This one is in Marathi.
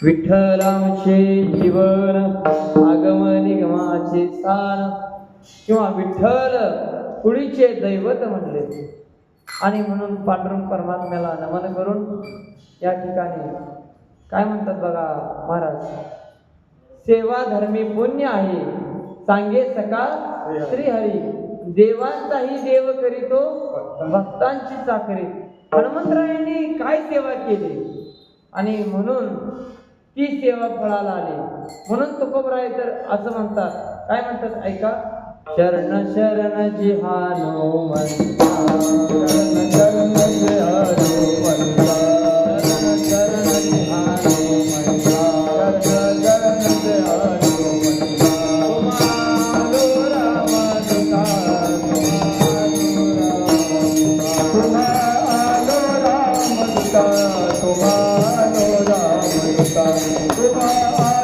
विठ्ठलांचे जीवन आगम निगमाचे स्थान किंवा विठ्ठल कुळीचे दैवत म्हणले. आणि म्हणून पांडुरंग परमात्म्याला नमन करून या ठिकाणी काय म्हणतात बघा महाराज, सेवा धर्मी पुण्य आहे सांगे सकाळ श्रीहरी, देवांचाही देव करीतो भक्तांची चाकरी. हनुमंतरायांनी काय सेवा केली आणि म्हणून ती सेवा फळाला आली. म्हणून तुकोबराय तर असं म्हणतात, काय म्हणतात ऐका, शरण शरण जी हनुमंता, शरण शरण जी हनुमंता, शरण शरण जी हनुमंता, शरण शरण जी हनुमंता. तुम्हारो राम दुता, तुम्हारो राम दुता, तुम्हारो राम दुता, तुम्हारो